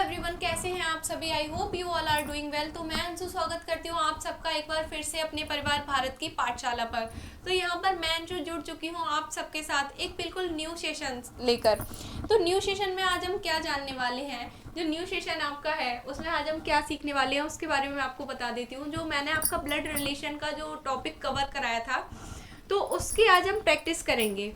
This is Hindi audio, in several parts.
एवरीवन, कैसे हैं आप सभी। I hope you all are doing well. तो मैं अंशु स्वागत करती हूँ आप सबका एक बार फिर से अपने परिवार भारत की पाठशाला पर। तो यहाँ पर मैं अंशु जुड़ चुकी हूँ आप सबके साथ एक बिल्कुल न्यू सेशन लेकर। तो न्यू सेशन में आज हम क्या जानने वाले हैं, जो न्यू सेशन आपका है उसमें आज हम क्या सीखने वाले हैं उसके बारे में मैं आपको बता देती हूँ। जो मैंने आपका ब्लड रिलेशन का जो टॉपिक कवर कराया था तो उसकी आज हम प्रैक्टिस करेंगे।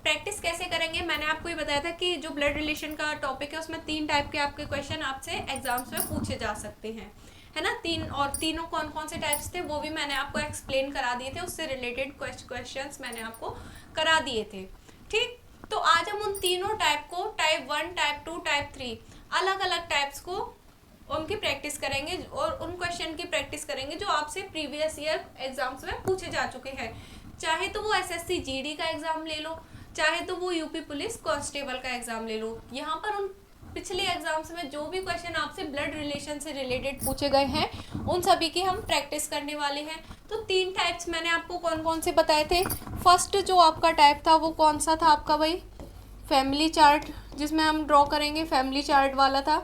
प्रैक्टिस कैसे करेंगे, मैंने आपको ये बताया था कि जो ब्लड रिलेशन का टॉपिक है उसमें 3 टाइप के आपके क्वेश्चन आपसे एग्जाम्स में पूछे जा सकते हैं, है ना। तीनों कौन कौन से टाइप्स थे वो भी मैंने आपको एक्सप्लेन करा दिए थे, उससे रिलेटेड क्वेश्चंस मैंने आपको करा दिए थे। ठीक, तो आज हम उन तीनों टाइप को, टाइप 1, टाइप 2, टाइप 3, अलग अलग टाइप्स को उनकी प्रैक्टिस करेंगे और उन क्वेश्चन की प्रैक्टिस करेंगे जो आपसे प्रीवियस ईयर एग्जाम्स में पूछे जा चुके हैं। चाहे तो वो एसएससी जीडी का एग्जाम ले लो, चाहे तो वो यूपी पुलिस कांस्टेबल का एग्जाम ले लो। यहाँ पर उन पिछले एग्जाम्स में जो भी क्वेश्चन आपसे ब्लड रिलेशन से रिलेटेड पूछे गए हैं उन सभी की हम प्रैक्टिस करने वाले हैं। तो 3 टाइप्स मैंने आपको कौन कौन से बताए थे। फर्स्ट जो आपका टाइप था वो कौन सा था आपका भाई, फैमिली चार्ट, जिसमें हम ड्रॉ करेंगे, फैमिली चार्ट वाला था।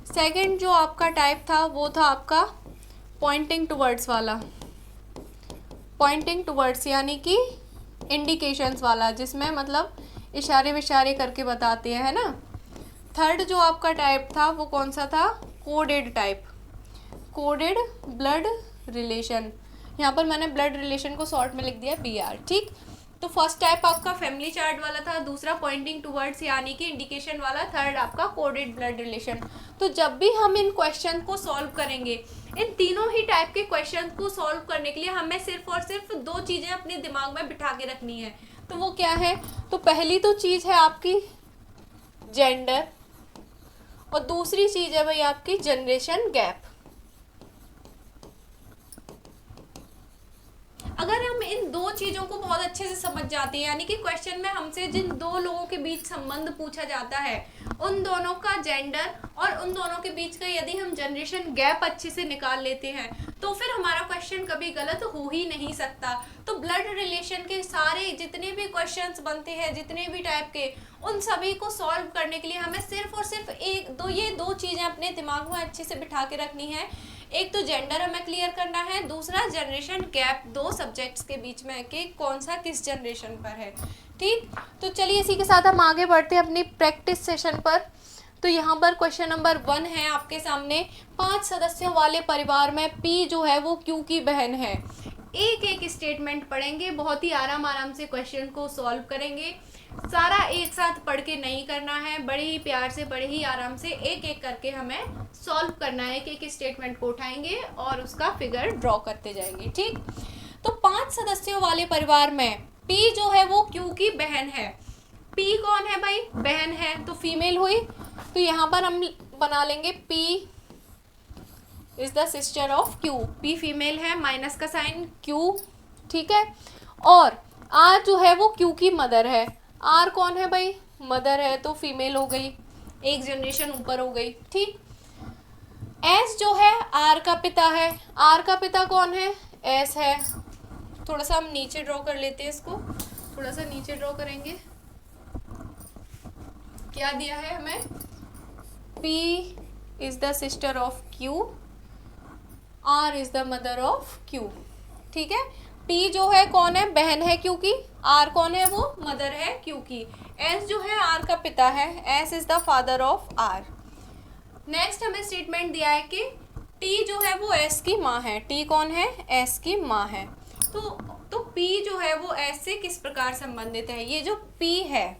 सेकंड जो आपका टाइप था वो था आपका पॉइंटिंग टुवर्ड्स वाला, पॉइंटिंग टुवर्ड्स यानी कि इंडिकेशंस वाला, जिसमें मतलब इशारे विशारे करके बताते हैं, है ना। थर्ड जो आपका टाइप था वो कौन सा था, coded type, coded blood relation. यहाँ पर मैंने ब्लड रिलेशन को शॉर्ट में लिख दिया BR। ठीक, तो फर्स्ट टाइप आपका फैमिली चार्ट वाला था, दूसरा पॉइंटिंग टुवर्ड्स यानी कि इंडिकेशन वाला, थर्ड आपका कोडेड ब्लड रिलेशन। तो जब भी हम इन क्वेश्चन को सॉल्व करेंगे, इन तीनों ही टाइप के क्वेश्चन को सॉल्व करने के लिए हमें सिर्फ और सिर्फ 2 चीज़ें अपने दिमाग में बिठा के रखनी है। तो वो क्या है, तो पहली तो चीज़ है आपकी जेंडर और दूसरी चीज़ है भाई आपकी जनरेशन गैप। अगर हम इन 2 चीज़ों को बहुत अच्छे से समझ जाते हैं, यानी कि क्वेश्चन में हमसे जिन 2 लोगों के बीच संबंध पूछा जाता है उन दोनों का जेंडर और उन दोनों के बीच का यदि हम जनरेशन गैप अच्छे से निकाल लेते हैं तो फिर हमारा क्वेश्चन कभी गलत हो ही नहीं सकता। तो ब्लड रिलेशन के सारे जितने भी क्वेश्चंस बनते हैं, जितने भी टाइप के, उन सभी को सॉल्व करने के लिए हमें सिर्फ और सिर्फ ये दो चीज़ें अपने दिमाग में अच्छे से बिठा के रखनी है। एक तो जेंडर हमें क्लियर करना है, दूसरा जनरेशन गैप 2 सब्जेक्ट्स के बीच में कि कौन सा किस जनरेशन पर है। ठीक, तो चलिए इसी के साथ हम आगे बढ़ते हैं अपनी प्रैक्टिस सेशन पर। तो यहाँ पर क्वेश्चन नंबर 1 है आपके सामने। 5 सदस्यों वाले परिवार में P जो है वो Q की बहन है। एक एक स्टेटमेंट पढ़ेंगे, बहुत ही आराम से क्वेश्चन को सॉल्व करेंगे। सारा एक साथ पढ़ के नहीं करना है, बड़े ही प्यार से, बड़े ही आराम से एक एक करके हमें सॉल्व करना है। एक स्टेटमेंट को उठाएंगे और उसका फिगर ड्रॉ करते जाएंगे। ठीक, तो 5 सदस्यों वाले परिवार में P जो है वो Q की बहन है। P कौन है भाई, बहन है तो फीमेल हुई। तो यहाँ पर हम बना लेंगे P is the sister of Q। P female है, माइनस का साइन Q, ठीक है। और R जो है वो Q की मदर है। R कौन है भाई, मदर है तो फीमेल हो गई, एक जनरेशन ऊपर हो गई। ठीक, S जो है R का पिता है। R का पिता कौन है, S है। थोड़ा सा हम नीचे ड्रॉ कर लेते हैं, इसको थोड़ा सा नीचे ड्रॉ करेंगे। क्या दिया है हमें, P is the sister of Q, R is the mother of Q। ठीक है, P जो है कौन है, बहन है Q की, R कौन है, वो मदर है Q की। S जो है R का पिता है, S is the father of R। Next हमें स्टेटमेंट दिया है कि T जो है वो S की माँ है। T कौन है, S की माँ है। तो P जो है वो S से किस प्रकार संबंधित है। ये जो P है,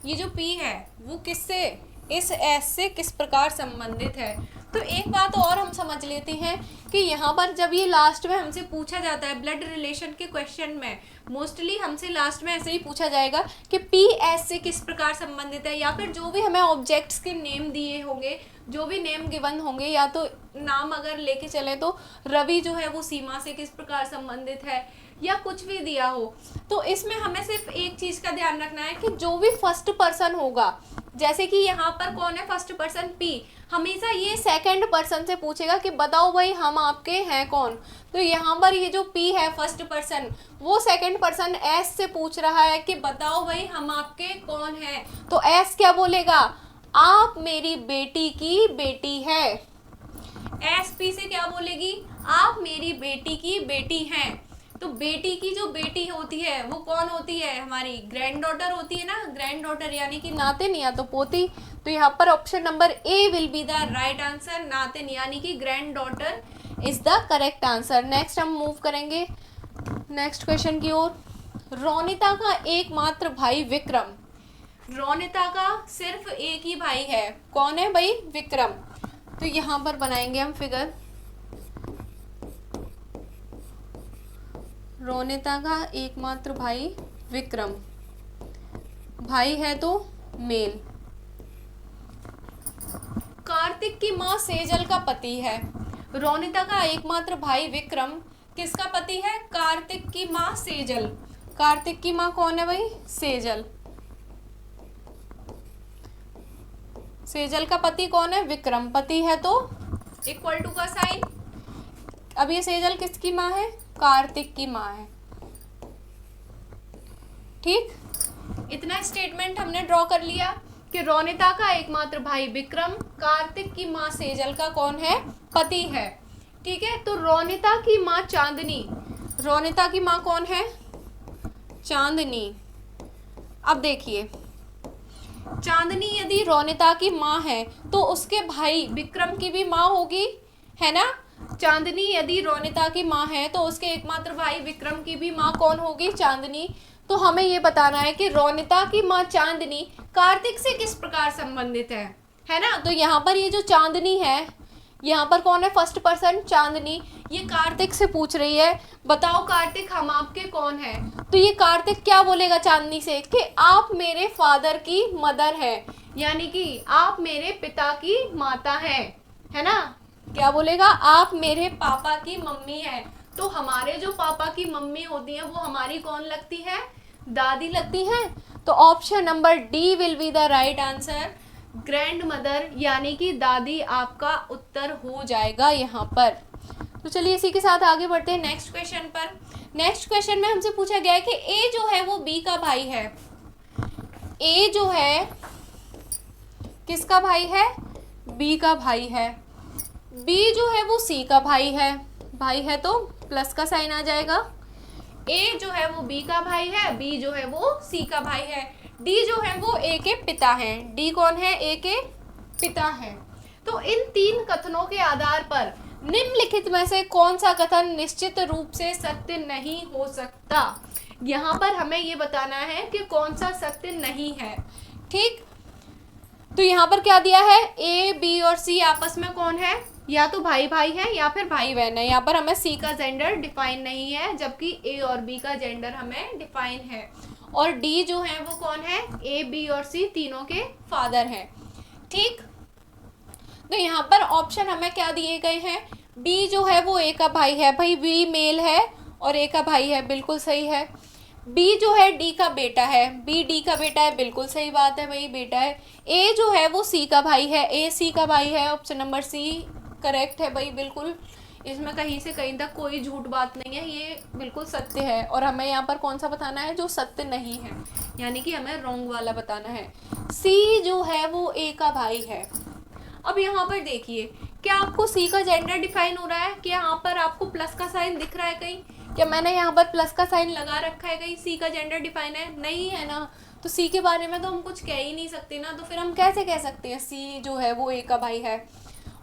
ये जो P है वो किससे, इस S से किस प्रकार संबंधित है। तो एक बात और हम समझ लेते हैं कि यहाँ पर जब ये लास्ट में हमसे पूछा जाता है ब्लड रिलेशन के क्वेश्चन में, मोस्टली हमसे लास्ट में ऐसे ही पूछा जाएगा कि P S से किस प्रकार संबंधित है, या फिर जो भी हमें ऑब्जेक्ट्स के नेम दिए होंगे, जो भी नेम गिवन होंगे, या तो नाम अगर लेके चले तो रवि जो है वो सीमा से किस प्रकार संबंधित है, या कुछ भी दिया हो। तो इसमें हमें सिर्फ एक चीज़ का ध्यान रखना है कि जो भी फर्स्ट पर्सन होगा, जैसे कि यहाँ पर कौन है फर्स्ट पर्सन P, हमेशा ये सेकंड पर्सन से पूछेगा कि बताओ भाई हम आपके हैं कौन। तो यहाँ पर ये जो P है फर्स्ट पर्सन, वो सेकंड पर्सन S से पूछ रहा है कि बताओ भाई हम आपके कौन हैं। तो S क्या बोलेगा, आप मेरी बेटी की बेटी है। एस पी से क्या बोलेगी, आप मेरी बेटी की बेटी हैं। तो बेटी की जो बेटी होती है वो कौन होती है, हमारी ग्रैंड डॉटर होती है ना, ग्रैंड डॉटर यानी कि नातिन या तो पोती। तो यहाँ पर option number A will be the right answer, नातिन यानी कि grand daughter is the correct answer. Next हम मूव करेंगे नेक्स्ट क्वेश्चन की ओर। रोनिता का एकमात्र भाई विक्रम, रोनिता का सिर्फ एक ही भाई है, कौन है भाई, विक्रम। तो यहाँ पर बनाएंगे हम फिगर, रोनिता का एकमात्र भाई विक्रम, भाई है तो मेल। कार्तिक की माँ सेजल का पति है, रोनिता का एकमात्र भाई विक्रम किसका पति है, कार्तिक की माँ सेजल। कार्तिक की माँ कौन है भाई, सेजल। सेजल का पति कौन है, विक्रम। पति है तो इक्वल टू का साइन। अब ये सेजल किसकी माँ है, कार्तिक की माँ है। ठीक, इतना स्टेटमेंट हमने ड्रॉ कर लिया कि रोनिता का एकमात्र भाई विक्रम कार्तिक की माँ सेजल का कौन है, पति है। ठीक है, तो रोनिता की माँ चांदनी, रोनिता की माँ कौन है, चांदनी। अब देखिए, चांदनी यदि रोनिता की माँ है तो उसके भाई विक्रम की भी माँ होगी, है ना। चांदनी यदि रोनिता की माँ है तो उसके एकमात्र भाई विक्रम की भी माँ कौन होगी, चांदनी। तो हमें ये बताना है कि रोनिता की माँ चांदनी कार्तिक से किस प्रकार संबंधित है ना। तो यहाँ पर ये जो चांदनी है, यहाँ पर कौन है, फर्स्ट पर्सन चांदनी, ये कार्तिक से पूछ रही है, बताओ कार्तिक हम आपके कौन है। तो ये कार्तिक क्या बोलेगा चांदनी से कि आप मेरे फादर की मदर है, यानी कि आप मेरे पिता की माता है ना। क्या बोलेगा, आप मेरे पापा की मम्मी है। तो हमारे जो पापा की मम्मी होती है वो हमारी कौन लगती है, दादी लगती है। तो option number D will be the right answer, grand mother यानी कि दादी आपका उत्तर हो जाएगा यहाँ पर। तो चलिए इसी के साथ आगे बढ़ते हैं नेक्स्ट क्वेश्चन पर। नेक्स्ट क्वेश्चन में हमसे पूछा गया है कि ए जो है वो बी का भाई है। ए जो है किसका भाई है, बी का भाई है। बी जो है वो सी का भाई है, भाई है तो प्लस का साइन आ जाएगा। ए जो है वो बी का भाई है, बी जो है वो सी का भाई है। डी जो है वो ए के पिता हैं, डी कौन है, ए के पिता हैं। तो इन तीन कथनों के आधार पर निम्नलिखित में से कौन सा कथन निश्चित रूप से सत्य नहीं हो सकता। यहाँ पर हमें ये बताना है कि कौन सा सत्य नहीं है। ठीक, तो यहाँ पर क्या दिया है, ए बी और सी आपस में कौन है, या तो भाई भाई है या फिर भाई बहन है। यहाँ पर हमें सी का जेंडर डिफाइन नहीं है, जबकि ए और बी का जेंडर हमें डिफाइन है। और डी जो है वो कौन है, ए बी और सी तीनों के फादर हैं। ठीक, तो यहाँ पर ऑप्शन हमें क्या दिए गए हैं, बी जो है वो ए का भाई है, भाई बी मेल है और ए का भाई है, बिल्कुल सही है। बी जो है डी का बेटा है, बी डी का बेटा है, बिल्कुल सही बात है भाई, बेटा है। ए जो है वो सी का भाई है, ए सी का भाई है, ऑप्शन नंबर सी करेक्ट है भाई, बिल्कुल। इसमें कहीं से कहीं तक कोई झूठ बात नहीं है, ये बिल्कुल सत्य है। और हमें यहाँ पर कौन सा बताना है, जो सत्य नहीं है, यानी कि हमें रॉन्ग वाला बताना है। सी जो है वो ए का भाई है। अब यहाँ पर देखिए, क्या आपको सी का जेंडर डिफाइन हो रहा है, क्या यहाँ पर आपको प्लस का साइन दिख रहा है कहीं, क्या मैंने यहाँ पर प्लस का साइन लगा रखा है कहीं, सी का जेंडर डिफाइन है, नहीं है ना। तो सी के बारे में तो हम कुछ कह ही नहीं सकते ना, तो फिर हम कैसे कह सकते हैं सी जो है वो ए का भाई है।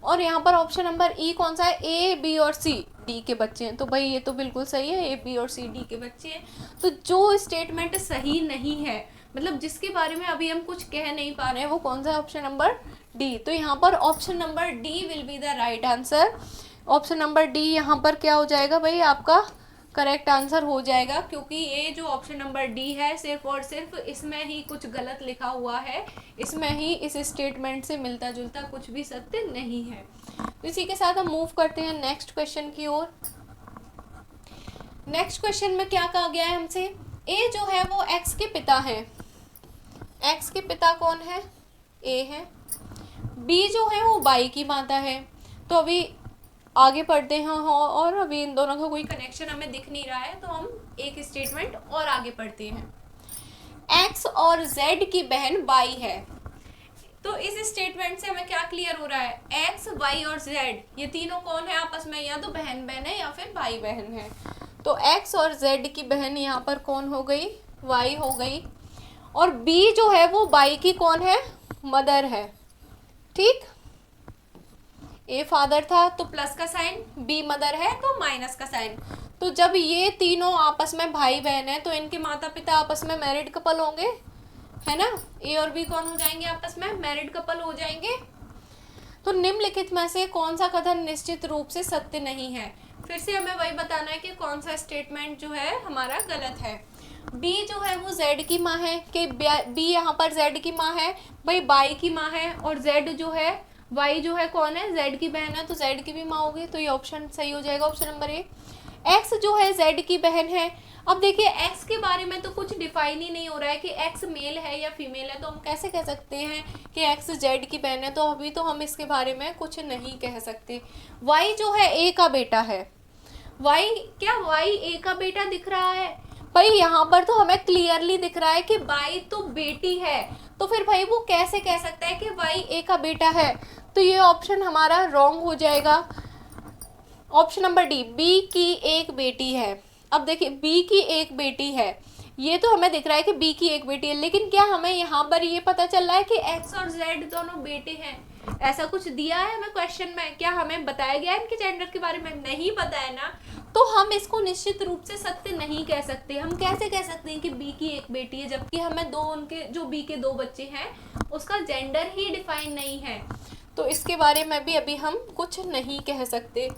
और यहाँ पर ऑप्शन नंबर ई कौन सा है, ए बी और सी डी के बच्चे हैं। तो भाई ये तो बिल्कुल सही है, ए बी और सी डी के बच्चे हैं। तो जो स्टेटमेंट सही नहीं है, मतलब जिसके बारे में अभी हम कुछ कह नहीं पा रहे हैं, वो कौन सा है, ऑप्शन नंबर डी। तो यहाँ पर option number D will be the right answer. Option number D यहाँ पर क्या हो जाएगा भाई, आपका करेक्ट आंसर हो जाएगा, क्योंकि ये जो ऑप्शन नंबर डी है सिर्फ और सिर्फ इसमें ही कुछ गलत लिखा हुआ है, इसमें ही इस स्टेटमेंट से मिलता जुलता कुछ भी सत्य नहीं है। तो इसी के साथ हम मूव करते हैं नेक्स्ट क्वेश्चन की ओर। नेक्स्ट क्वेश्चन में क्या कहा गया है हमसे, ए जो है वो एक्स के पिता है। एक्स के पिता कौन है, ए है। बी जो है वो वाई की माता है। तो अभी आगे पढ़ते हैं और अभी इन दोनों का कोई कनेक्शन हमें दिख नहीं रहा है, तो हम एक स्टेटमेंट और आगे पढ़ते हैं। एक्स और जेड की बहन वाई है। तो इस स्टेटमेंट से हमें क्या क्लियर हो रहा है, एक्स वाई और जेड ये तीनों कौन है आपस में, या तो बहन बहन है या फिर भाई बहन है। तो एक्स और जेड की बहन यहाँ पर कौन हो गई, वाई हो गई। और बी जो है वो वाई की कौन है, मदर है। ठीक, ए फादर था तो प्लस का साइन, बी मदर है तो माइनस का साइन। तो जब ये तीनों आपस में भाई बहन है तो इनके माता पिता आपस में मैरिड कपल होंगे, है ना। ए और बी कौन हो जाएंगे, आपस में मैरिड कपल हो जाएंगे। तो निम्नलिखित में से कौन सा कथन निश्चित रूप से सत्य नहीं है। फिर से हमें वही बताना है कि कौन सा स्टेटमेंट जो है हमारा गलत है। बी जो है वो जेड की माँ है, कि बी यहाँ पर जेड की माँ है, भाई बाई की माँ है, और जेड जो है वाई जो है कौन है, जेड की बहन है, तो जेड की भी माँ होगी। तो ये ऑप्शन सही हो जाएगा, ऑप्शन नंबर ए। एक्स जो है जेड की बहन है। अब देखिए एक्स के बारे में तो कुछ डिफाइन ही नहीं हो रहा है कि एक्स मेल है या फीमेल है, तो हम कैसे कह सकते हैं कि एक्स जेड की बहन है, तो अभी तो हम इसके बारे में कुछ नहीं कह सकते। वाई जो है ए का बेटा है, वाई क्या वाई ए का बेटा दिख रहा है भाई, यहाँ पर तो हमें क्लियरली दिख रहा है कि वाई तो बेटी है, तो फिर भाई वो कैसे कह सकता है कि वाई ए का बेटा है। तो ये ऑप्शन हमारा रॉन्ग हो जाएगा। ऑप्शन नंबर डी, बी की एक बेटी है। अब देखिए बी की एक बेटी है, ये तो हमें दिख रहा है कि बी की एक बेटी है, लेकिन क्या हमें यहाँ पर ये पता चल रहा है कि एक्स और जेड दोनों बेटे हैं, ऐसा कुछ दिया है हमें क्वेश्चन में, क्या हमें बताया गया है इनके जेंडर के बारे में, नहीं पता है ना। तो हम इसको निश्चित रूप से सत्य नहीं कह सकते। हम कैसे कह सकते हैं कि बी की एक बेटी है, जबकि हमें दो उनके जो बी के दो बच्चे हैं उसका जेंडर ही डिफाइन नहीं है, तो इसके बारे में भी अभी हम कुछ नहीं कह सकते।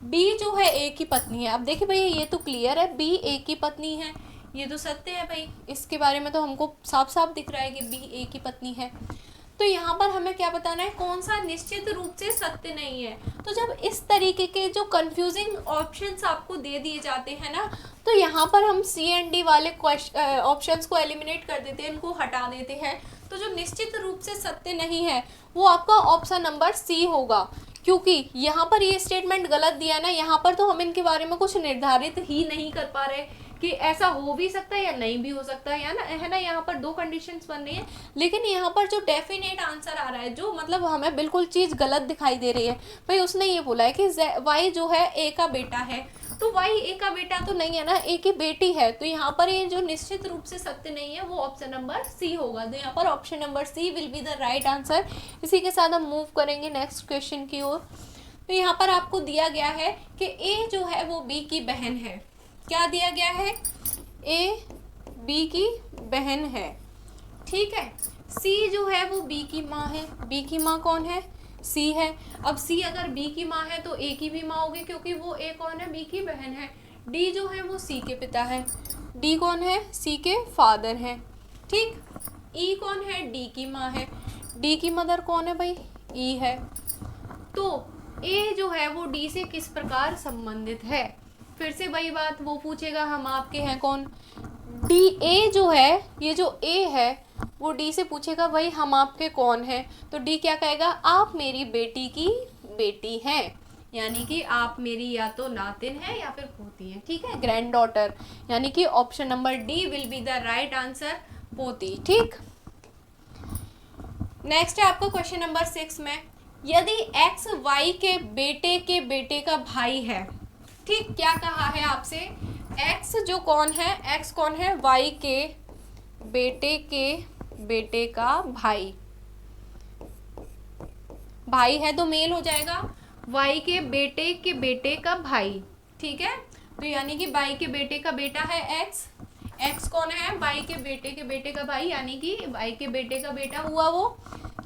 बी जो है ए की पत्नी है। अब देखिए भैया ये तो क्लियर है, बी ए की पत्नी है, ये तो सत्य है भाई, इसके बारे में तो हमको साफ साफ दिख रहा है कि बी ए की पत्नी है। तो यहाँ पर हमें क्या बताना है, कौन सा निश्चित रूप से सत्य नहीं है। तो जब इस तरीके के जो कंफ्यूजिंग ऑप्शंस आपको दे दिए जाते हैं ना, तो यहाँ पर हम सी एंड डी वाले ऑप्शंस को एलिमिनेट कर देते हैं, इनको हटा देते हैं। तो जो निश्चित रूप से सत्य नहीं है वो आपका ऑप्शन नंबर सी होगा, क्योंकि यहाँ पर ये स्टेटमेंट गलत दिया है ना, यहाँ पर तो हम इनके बारे में कुछ निर्धारित ही नहीं कर पा रहे कि ऐसा हो भी सकता है या नहीं भी हो सकता है ना। यहाँ पर दो कंडीशंस बन रही है, लेकिन यहाँ पर जो डेफिनेट आंसर आ रहा है, जो मतलब हमें बिल्कुल चीज़ गलत दिखाई दे रही है भाई, उसने ये बोला है कि वाई जो है ए का बेटा है, तो वाई ए का बेटा तो नहीं है ना, ए की बेटी है। तो यहाँ पर ये जो निश्चित रूप से सत्य नहीं है वो ऑप्शन नंबर सी होगा। तो यहाँ पर option number C will be the right answer. इसी के साथ हम मूव करेंगे नेक्स्ट क्वेश्चन की ओर। तो यहाँ पर आपको दिया गया है कि ए जो है वो बी की बहन है। क्या दिया गया है, ए बी की बहन है, ठीक है। सी जो है वो बी की माँ है, बी की माँ कौन है, सी है। अब सी अगर बी की माँ है तो ए की भी माँ होगी, क्योंकि वो ए कौन है, बी की बहन है। डी जो है वो सी के पिता है, डी कौन है, सी के फादर है, ठीक। ई कौन है, डी की माँ है, डी की मदर कौन है भाई, ई है। तो ए जो है वो डी से किस प्रकार संबंधित है, फिर से वही बात वो पूछेगा, हम आपके हैं कौन। डी ए जो है, ये जो ए है वो डी से पूछेगा भाई हम आपके कौन हैं, तो डी क्या कहेगा, आप मेरी बेटी की बेटी हैं, यानी कि आप मेरी या तो नातिन है या फिर पोती है, ठीक है, ग्रैंड डॉटर। यानी कि option number D will be the right answer, पोती, ठीक। नेक्स्ट है आपका क्वेश्चन नंबर 6 में, यदि एक्स वाई के बेटे का भाई है, ठीक, क्या कहा है आपसे, एक्स जो कौन है, एक्स कौन है, वाई के बेटे का भाई है, तो मेल हो जाएगा, वाई के बेटे का भाई, ठीक है। तो यानी कि वाई के बेटे का बेटा है एक्स, एक्स कौन है, वाई के बेटे का भाई, यानी कि वाई के बेटे का बेटा हुआ वो,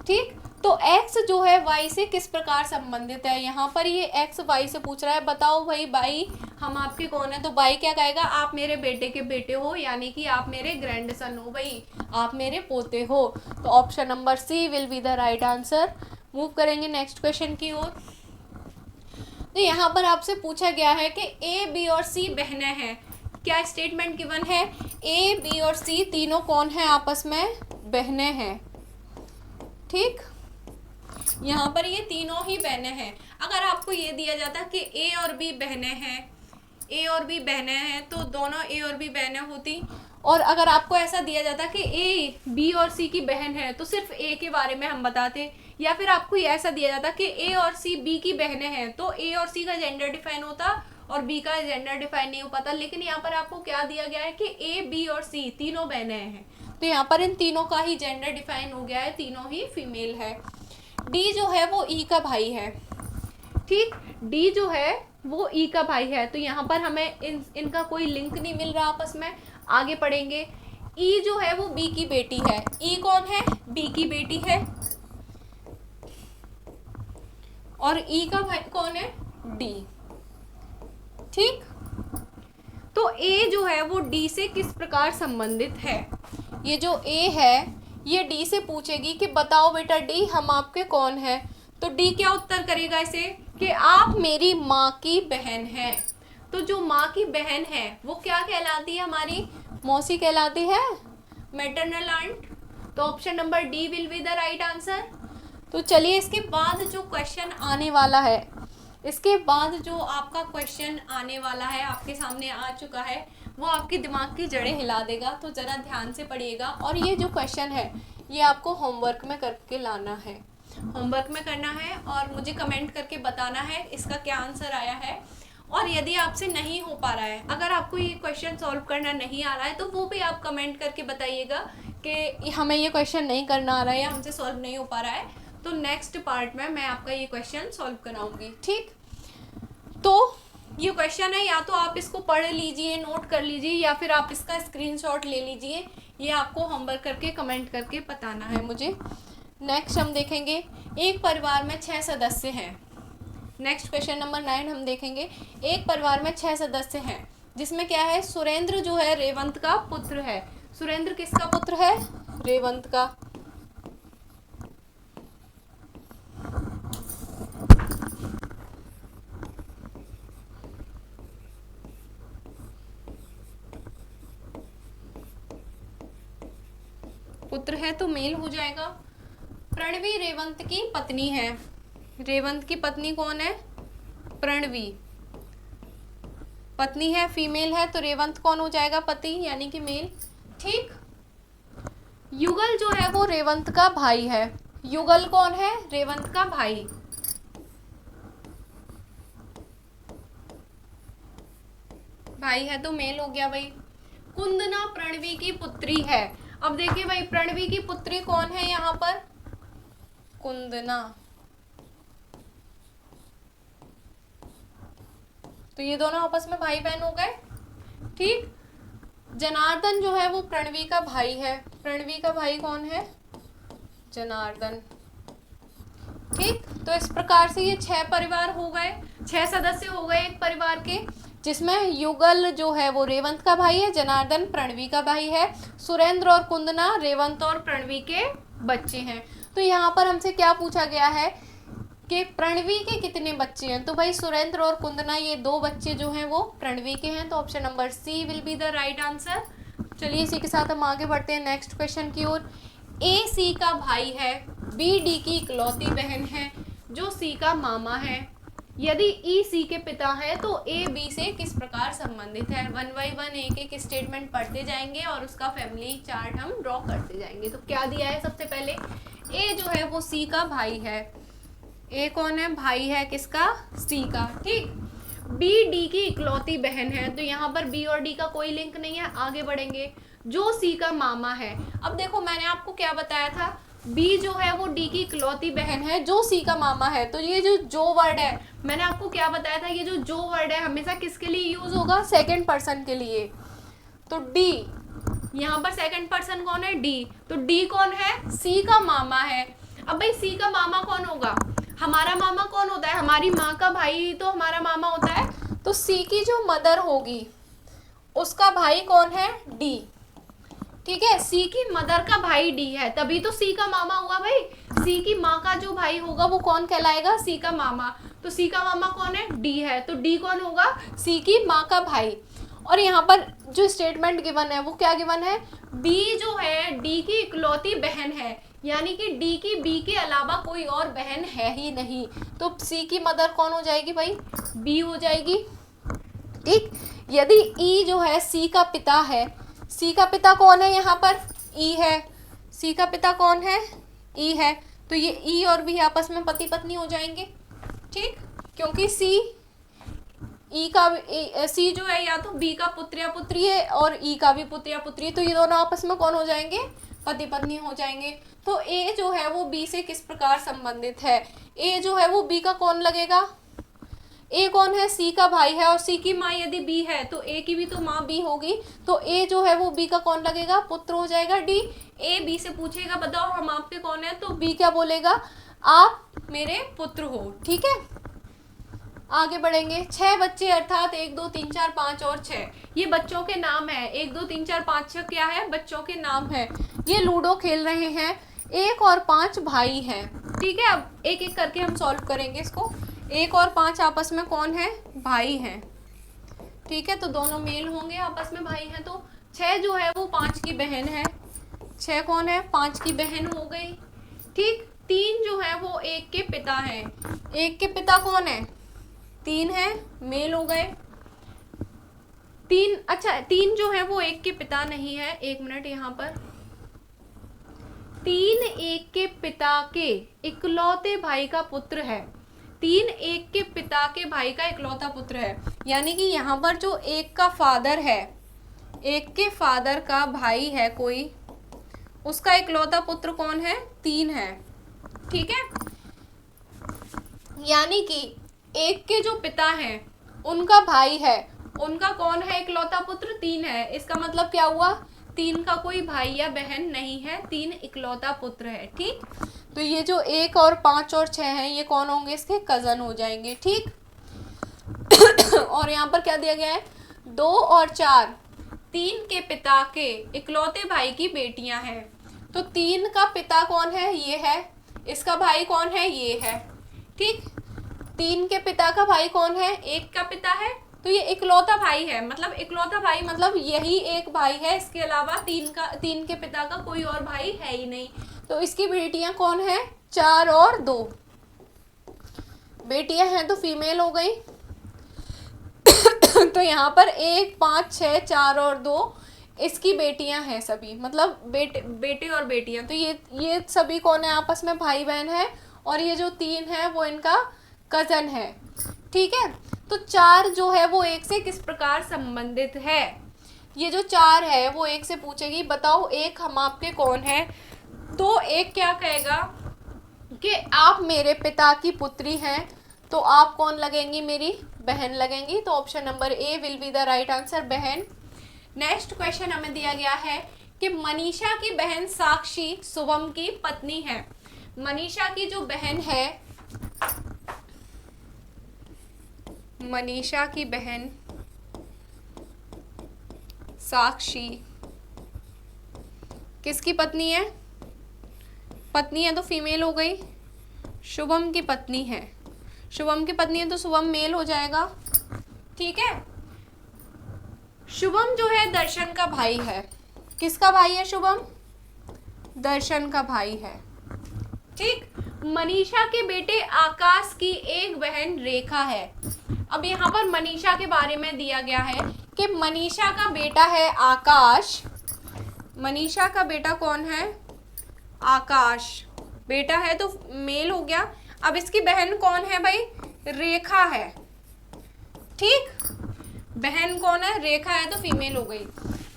ठीक। तो x जो है y से किस प्रकार संबंधित है, यहाँ पर ये x y से पूछ रहा है, बताओ भाई बाई हम आपके कौन है, तो बाई क्या कहेगा, आप मेरे बेटे के बेटे हो, यानी कि आप मेरे ग्रैंडसन हो भाई, आप मेरे पोते हो। तो option number C will be the right answer. Move करेंगे नेक्स्ट क्वेश्चन की ओर। तो यहाँ पर आपसे पूछा गया है कि ए बी और सी बहनें हैं, क्या स्टेटमेंट गिवन है, ए बी और सी तीनों कौन है, आपस में बहनें हैं, ठीक। यहाँ पर ये तीनों ही बहनें हैं। अगर आपको ये दिया जाता कि ए और बी बहनें हैं, ए और बी बहनें हैं, तो दोनों ए और बी बहनें होती, और अगर आपको ऐसा दिया जाता कि ए बी और सी की बहन है तो सिर्फ ए के बारे में हम बताते, या फिर आपको ऐसा दिया जाता कि ए और सी बी की बहनें हैं तो ए और सी का जेंडर डिफाइन होता और बी का जेंडर डिफाइन नहीं हो पाता। लेकिन यहाँ पर आपको क्या दिया गया है कि ए बी और सी तीनों बहनें हैं, तो यहाँ पर इन तीनों का ही जेंडर डिफाइन हो गया है, तीनों ही फीमेल है। डी जो है वो ई का भाई है, ठीक, डी जो है वो ई का भाई है, तो यहाँ पर हमें इनका कोई लिंक नहीं मिल रहा आपस में, आगे पढ़ेंगे। ई जो है वो बी की बेटी है, ई कौन है, बी की बेटी है, और ई का भाई कौन है, डी, ठीक। तो ए जो है वो डी से किस प्रकार संबंधित है, ये जो ए है ये डी से पूछेगी कि बताओ बेटा डी हम आपके कौन है, तो डी क्या उत्तर करेगा इसे कि आप मेरी माँ की बहन हैं। तो जो माँ की बहन है वो क्या कहलाती है, हमारी मौसी कहलाती है, मैटरनल आंट। तो option number D will be the right answer. तो चलिए इसके बाद जो क्वेश्चन आने वाला है, इसके बाद जो आपका क्वेश्चन आने वाला है आपके सामने आ चुका है, वो आपके दिमाग की जड़ें हिला देगा, तो ज़रा ध्यान से पढ़िएगा। और ये जो क्वेश्चन है ये आपको होमवर्क में करके लाना है, होमवर्क में करना है और मुझे कमेंट करके बताना है इसका क्या आंसर आया है। और यदि आपसे नहीं हो पा रहा है, अगर आपको ये क्वेश्चन सॉल्व करना नहीं आ रहा है तो वो भी आप कमेंट करके बताइएगा कि हमें ये क्वेश्चन नहीं करना आ रहा है या हमसे सॉल्व नहीं हो पा रहा है, तो नेक्स्ट पार्ट में मैं आपका ये क्वेश्चन सॉल्व कराऊंगी, ठीक। तो ये क्वेश्चन है, या तो आप इसको पढ़ लीजिए, नोट कर लीजिए, या फिर आप इसका स्क्रीनशॉट ले लीजिए, ये आपको होमवर्क करके कमेंट करके बताना है मुझे। नेक्स्ट हम देखेंगे, एक परिवार में 6 सदस्य हैं। नेक्स्ट क्वेश्चन नंबर 9 हम देखेंगे, एक परिवार में 6 सदस्य हैं, जिसमें क्या है, सुरेंद्र जो है रेवंत का पुत्र है। सुरेंद्र किसका पुत्र है, रेवंत का। पुत्र है तो मेल हो जाएगा। प्रणवी रेवंत की पत्नी है, रेवंत की पत्नी कौन है, प्रणवी, पत्नी है, फीमेल है, तो रेवंत कौन हो जाएगा, पति यानी कि मेल, ठीक। युगल जो है वो रेवंत का भाई है, युगल कौन है, रेवंत का भाई, भाई है तो मेल हो गया भाई। कुंदना प्रणवी की पुत्री है। अब देखिए भाई प्रणवी की पुत्री कौन है यहाँ पर, कुंदना, तो ये दोनों आपस में भाई बहन हो गए, ठीक। जनार्दन जो है वो प्रणवी का भाई है, प्रणवी का भाई कौन है, जनार्दन, ठीक। तो इस प्रकार से ये 6 परिवार हो गए, 6 सदस्य हो गए एक परिवार के, जिसमें युगल जो है वो रेवंत का भाई है, जनार्दन प्रणवी का भाई है, सुरेंद्र और कुंदना रेवंत और प्रणवी के बच्चे हैं। तो यहाँ पर हमसे क्या पूछा गया है कि प्रणवी के कितने बच्चे हैं, तो भाई सुरेंद्र और कुंदना ये 2 बच्चे जो हैं वो प्रणवी के हैं, तो option number C will be the right answer. चलिए इसी के साथ हम आगे बढ़ते हैं नेक्स्ट क्वेश्चन की ओर। ए सी का भाई है, बी डी की इकलौती बहन है, जो सी का मामा है। यदि ई सी के पिता है तो ए बी से किस प्रकार संबंधित है। 1 बाय 1 एक एक स्टेटमेंट पढ़ते जाएंगे और उसका फैमिली चार्ट हम ड्रॉ करते जाएंगे। तो क्या दिया है, सबसे पहले ए जो है वो सी का भाई है, ए कौन है, भाई है किसका, सी का, ठीक। बी डी की इकलौती बहन है, तो यहाँ पर बी और डी का कोई लिंक नहीं है, आगे बढ़ेंगे। जो सी का मामा है, अब देखो मैंने आपको क्या बताया था, बी जो है वो डी की इकलौती बहन है जो सी का मामा है, तो ये जो वर्ड है मैंने आपको क्या बताया था, ये जो वर्ड है हमेशा किसके लिए यूज होगा, सेकंड पर्सन के लिए। तो डी, यहाँ पर सेकंड पर्सन कौन है, डी, तो डी कौन है, सी का मामा है। अब भाई सी का मामा कौन होगा, हमारा मामा कौन होता है, हमारी माँ का भाई तो हमारा मामा होता है, तो सी की जो मदर होगी उसका भाई कौन है, डी, ठीक है। सी की मदर का भाई डी है, तभी तो सी का मामा हुआ भाई। सी की माँ का जो भाई होगा वो कौन कहलाएगा, सी का मामा, तो सी का मामा कौन है, डी है, तो डी कौन होगा, सी की माँ का भाई। और यहाँ पर जो स्टेटमेंट गिवन है वो क्या गिवन है, बी जो है डी की इकलौती बहन है, यानी कि डी की बी के अलावा कोई और बहन है ही नहीं, तो सी की मदर कौन हो जाएगी भाई, बी हो जाएगी, ठीक। यदि ई जो है सी का पिता है, सी का पिता कौन है यहाँ पर? ई है। सी का पिता कौन है? ई है। तो ये ई और बी आपस में पति पत्नी हो जाएंगे, ठीक, क्योंकि सी जो है या तो बी का पुत्र या पुत्री है और ई का भी पुत्र या पुत्री है, तो ये दोनों आपस में कौन हो जाएंगे? पति पत्नी हो जाएंगे। तो ए जो है वो बी से किस प्रकार संबंधित है? ए जो है वो बी का कौन लगेगा? ए कौन है? सी का भाई है, और सी की माँ यदि बी है तो ए की भी तो माँ बी होगी, तो ए जो है वो बी का कौन लगेगा? पुत्र हो जाएगा, डी। ए बी से पूछेगा बताओ हम आपके कौन है, तो बी क्या बोलेगा? आप मेरे पुत्र हो, ठीक है। आगे बढ़ेंगे। 6 बच्चे अर्थात 1 2 3 4 5 और 6 ये बच्चों के नाम है। 1 2 3 4 5 6 क्या है? बच्चों के नाम है। ये लूडो खेल रहे हैं। 1 और 5 भाई हैं, ठीक है। अब एक एक करके हम सॉल्व करेंगे इसको। 1 और 5 आपस में कौन है? भाई हैं, ठीक है। तो दोनों मेल होंगे, आपस में भाई हैं। तो 6 जो है वो 5 की बहन है। 6 कौन है? 5 की बहन हो गई, ठीक। 3 जो है वो 1 के पिता हैं। 1 के पिता कौन है? 3 है, मेल हो गए। 3 अच्छा 3 जो है वो 1 के पिता नहीं है। 1 मिनट, यहाँ पर 3 1 के पिता के इकलौते भाई का पुत्र है। 3 1 के पिता के भाई का इकलौता पुत्र है, यानी कि यहाँ पर जो 1 का फादर है, 1 के फादर का भाई है कोई, उसका इकलौता पुत्र कौन है? 3 है, ठीक है। यानी कि 1 के जो पिता हैं उनका भाई है, उनका कौन है इकलौता पुत्र? 3 है। इसका मतलब क्या हुआ? 3 का कोई भाई या बहन नहीं है, 3 इकलौता पुत्र है, ठीक। तो ये जो 1 और 5 और 6 हैं ये कौन होंगे? इसके कजन हो जाएंगे, ठीक। और यहाँ पर क्या दिया गया है? 2 और 4 3 के पिता के इकलौते भाई की बेटियां हैं। तो 3 का पिता कौन है? ये है। इसका भाई कौन है? ये है, ठीक। 3 के पिता का भाई कौन है? 1 का पिता है, तो ये इकलौता भाई है। मतलब इकलौता भाई मतलब यही एक भाई है, इसके अलावा 3 के पिता का कोई और भाई है ही नहीं। तो इसकी बेटियां कौन है? 4 और 2 बेटियां हैं, तो फीमेल हो गई। तो यहाँ पर 1 5 6 4 और 2 इसकी बेटियां हैं सभी, मतलब बेटे और बेटियां। तो ये सभी कौन है? आपस में भाई बहन है। और ये जो 3 है वो इनका कजन है, ठीक है। तो 4 जो है वो 1 से किस प्रकार संबंधित है? ये जो 4 है वो 1 से पूछेगी बताओ 1 हम आपके कौन है, तो 1 क्या कहेगा कि आप मेरे पिता की पुत्री हैं, तो आप कौन लगेंगी? मेरी बहन लगेंगी। तो option number A will be the right answer, बहन। नेक्स्ट क्वेश्चन हमें दिया गया है कि मनीषा की बहन साक्षी शुभम की पत्नी है। मनीषा की जो बहन है, मनीषा की बहन साक्षी किसकी पत्नी है? पत्नी है तो फीमेल हो गई। शुभम की पत्नी है। शुभम की पत्नी है तो शुभम मेल हो जाएगा, ठीक है। शुभम जो है दर्शन का भाई है। किसका भाई है शुभम? दर्शन का भाई है, ठीक। मनीषा के बेटे आकाश की एक बहन रेखा है। अब यहाँ पर मनीषा के बारे में दिया गया है कि मनीषा का बेटा है आकाश। मनीषा का बेटा कौन है? आकाश। बेटा है तो मेल हो गया। अब इसकी बहन कौन है भाई? रेखा है, ठीक। बहन कौन है? रेखा है तो फीमेल हो गई।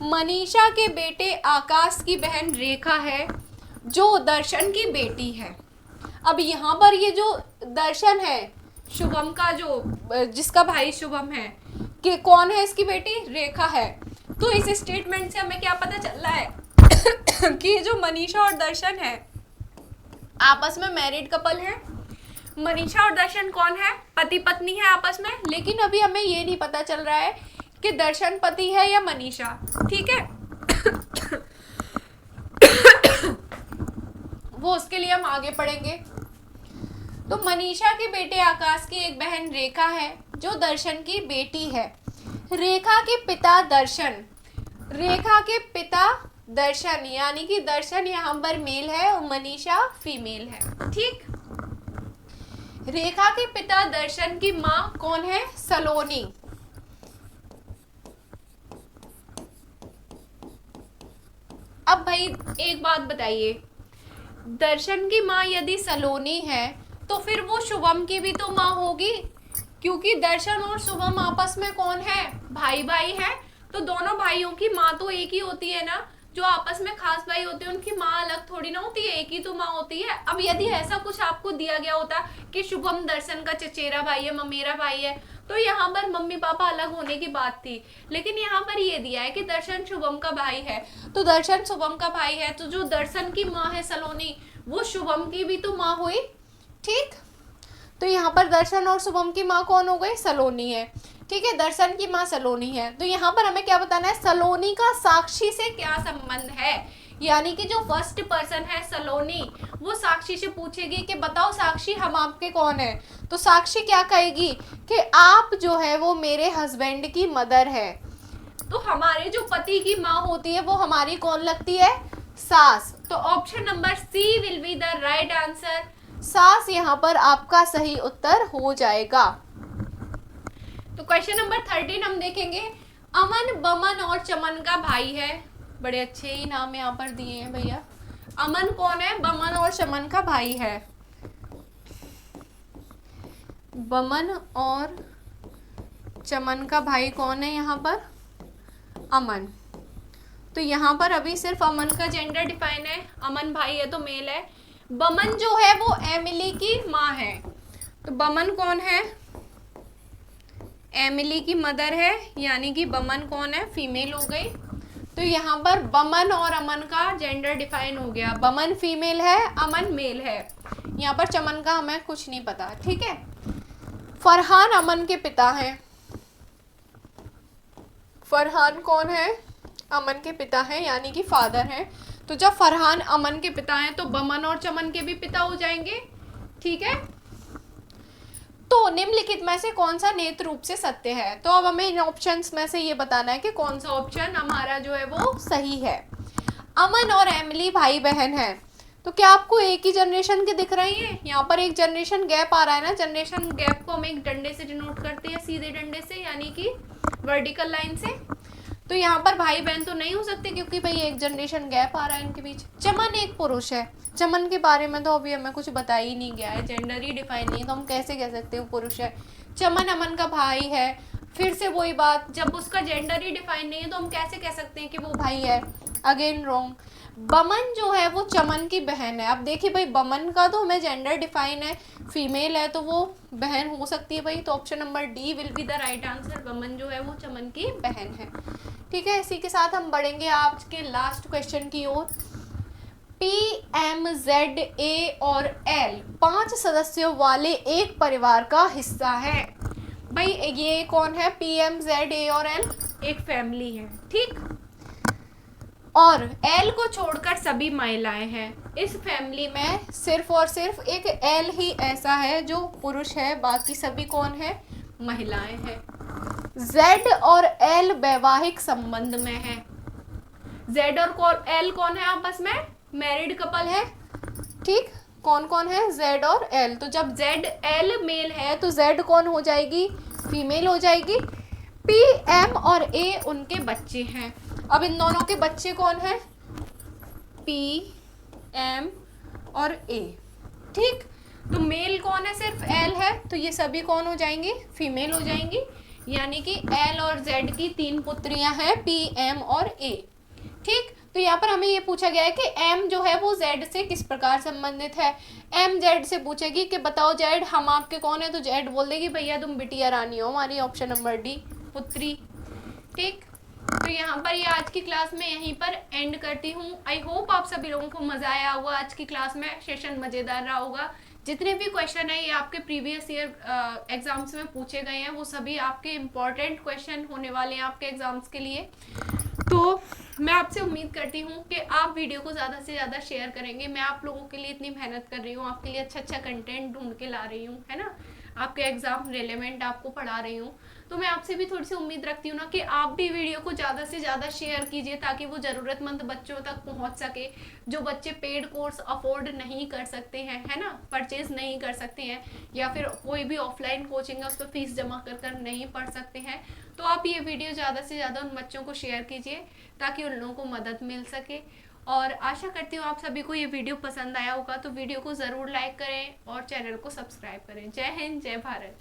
मनीषा के बेटे आकाश की बहन रेखा है जो दर्शन की बेटी है। अब यहाँ पर ये जो दर्शन है शुभम का, जो जिसका भाई शुभम है, कि कौन है इसकी बेटी? रेखा है। तो इस स्टेटमेंट से हमें क्या पता चल रहा है कि जो मनीषा और दर्शन है आपस में मैरिड कपल है। मनीषा और दर्शन कौन है? पति पत्नी है आपस में। लेकिन अभी हमें ये नहीं पता चल रहा है कि दर्शन पति है या मनीषा, ठीक है। वो उसके लिए हम आगे पढ़ेंगे। तो मनीषा के बेटे आकाश की एक बहन रेखा है जो दर्शन की बेटी है। रेखा के पिता दर्शन, रेखा के पिता दर्शन, यानी कि दर्शन यहाँ पर मेल है और मनीषा फीमेल है, ठीक। रेखा के पिता दर्शन की माँ कौन है? सलोनी। अब भाई एक बात बताइए, दर्शन की माँ यदि सलोनी है तो फिर वो शुभम की भी तो माँ होगी, क्योंकि दर्शन और शुभम आपस में कौन है, भाई भाई है। तो दोनों भाइयों की माँ तो एक ही होती है ना, जो आपस में खास भाई होते हैं उनकी माँ अलग थोड़ी ना होती है, एक ही तो माँ होती है। अब यदि ऐसा कुछ आपको दिया गया होता कि शुभम दर्शन का चचेरा भाई है, ममेरा भाई है, तो यहाँ पर मम्मी पापा अलग होने की बात थी। लेकिन यहाँ पर ये दिया है कि दर्शन शुभम का भाई है, तो दर्शन शुभम का भाई है, तो जो दर्शन की माँ है सलोनी, वो शुभम की भी तो माँ हुई। ठीक, तो यहाँ पर दर्शन और शुभम की माँ कौन हो गई, सलोनी है। ठीक है, दर्शन की माँ सलोनी है। तो यहाँ पर हमें क्या बताना है, सलोनी का साक्षी से क्या संबंध है, यानी कि जो फर्स्ट पर्सन है सलोनी, वो साक्षी से पूछेगी कि बताओ साक्षी हम आपके कौन है। तो साक्षी क्या कहेगी कि आप जो है वो मेरे हस्बैंड की मदर है। तो हमारे जो पति की माँ होती है वो हमारी कौन लगती है, सास। तो option number C will be the right answer, सास यहाँ पर आपका सही उत्तर हो जाएगा। तो क्वेश्चन नंबर 13 हम देखेंगे, अमन बमन और चमन का भाई है। बड़े अच्छे ही नाम यहाँ पर दिए हैं भैया। अमन कौन है, बमन और चमन का भाई है। बमन और चमन का भाई कौन है यहाँ पर, अमन। तो यहाँ पर अभी सिर्फ अमन का जेंडर डिफाइन है, अमन भाई है तो मेल है। बमन जो है वो एमिली की माँ है। तो बमन कौन है, एमिली की मदर है, यानी कि बमन कौन है, फीमेल हो गई। तो यहाँ पर बमन और अमन का जेंडर डिफाइन हो गया, बमन फीमेल है, अमन मेल है। यहाँ पर चमन का हमें कुछ नहीं पता। ठीक है, फरहान अमन के पिता हैं। फरहान कौन है, अमन के पिता हैं, यानी कि फादर हैं। तो जब फरहान अमन के पिता हैं तो बमन और चमन के भी पिता हो जाएंगे। ठीक है, तो निम्नलिखित में से कौन सा नेत्र रूप से सत्य है। तो अब हमें इन ऑप्शंस में से ये बताना है कि कौन सा ऑप्शन हमारा जो है वो सही है। अमन और एमिली भाई बहन है, तो क्या आपको एक ही जनरेशन के दिख रही हैं। यहाँ पर एक जनरेशन गैप आ रहा है ना, जनरेशन गैप को हम एक डंडे से डिनोट करते हैं, सीधे डंडे से, यानी कि वर्टिकल लाइन से। तो यहाँ पर भाई बहन तो नहीं हो सकते, क्योंकि भाई एक जनरेशन गैप आ रहा है इनके बीच। चमन एक पुरुष है, चमन के बारे में तो अभी हमें कुछ बता ही नहीं गया है, जेंडर ही डिफाइन नहीं है, तो हम कैसे कह सकते हैं वो पुरुष है। चमन अमन का भाई है, फिर से वही बात, जब उसका जेंडर ही डिफाइन नहीं है तो हम कैसे कह सकते हैं कि वो भाई है, अगेन रॉन्ग। बमन जो है वो चमन की बहन है। अब देखिए भाई, बमन का तो हमें जेंडर डिफाइन है, फीमेल है, तो वो बहन हो सकती है भाई। तो option number D will be the right answer, Boman जो है वो चमन की बहन है। ठीक है, इसी के साथ हम बढ़ेंगे आज के लास्ट क्वेश्चन की ओर। PMZA और L 5 सदस्यों वाले एक परिवार का हिस्सा है। भाई ये कौन है, PMZA और L एक फैमिली है। ठीक, और L को छोड़कर सभी महिलाएं हैं। इस फैमिली में सिर्फ और सिर्फ एक L ही ऐसा है जो पुरुष है, बाकी सभी कौन है, महिलाएं हैं। Z और L वैवाहिक संबंध में है। Z और L कौन है, आपस में मैरिड कपल है। ठीक, कौन कौन है, Z और L। तो जब Z L मेल है तो Z कौन हो जाएगी, फीमेल हो जाएगी। P M और A उनके बच्चे हैं। अब इन दोनों के बच्चे कौन है, P M और A। ठीक, तो मेल कौन है, सिर्फ L है, तो ये सभी कौन हो जाएंगी, फीमेल हो जाएंगी। यानी कि L और Z की 3 पुत्रियां हैं, P M और A। ठीक, तो यहाँ पर हमें ये पूछा गया है कि M जो है वो Z से किस प्रकार संबंधित है। M Z से पूछेगी कि बताओ Z हम आपके कौन है, तो Z बोल देगी भैया तुम बिटिया रानी हो हमारी, ऑप्शन नंबर डी, पुत्री। ठीक, तो यहाँ पर ये आज की क्लास में यहीं पर एंड करती हूँ। आई होप आप सभी लोगों को मजा आया होगा आज की क्लास में, सेशन मजेदार रहा होगा। जितने भी क्वेश्चन है ये आपके प्रीवियस ईयर एग्जाम्स में पूछे गए हैं, वो सभी आपके इम्पोर्टेंट क्वेश्चन होने वाले हैं आपके एग्जाम्स के लिए। तो मैं आपसे उम्मीद करती हूँ कि आप वीडियो को ज़्यादा से ज़्यादा शेयर करेंगे। मैं आप लोगों के लिए इतनी मेहनत कर रही हूँ, आपके लिए अच्छा अच्छा कंटेंट ढूंढ के ला रही हूँ, है ना, आपके एग्जाम रिलेवेंट आपको पढ़ा रही हूँ। तो मैं आपसे भी थोड़ी सी उम्मीद रखती हूँ ना कि आप भी वीडियो को ज़्यादा से ज़्यादा शेयर कीजिए, ताकि वो ज़रूरतमंद बच्चों तक पहुँच सके। जो बच्चे पेड कोर्स अफोर्ड नहीं कर सकते हैं, है ना, परचेज नहीं कर सकते हैं, या फिर कोई भी ऑफलाइन कोचिंग है उस पर फीस जमा कर नहीं पढ़ सकते हैं, तो आप ये वीडियो ज़्यादा से ज़्यादा उन बच्चों को शेयर कीजिए ताकि उन लोगों को मदद मिल सके। और आशा करती हूँ आप सभी को ये वीडियो पसंद आया होगा, तो वीडियो को ज़रूर लाइक करें और चैनल को सब्सक्राइब करें। जय हिंद, जय भारत।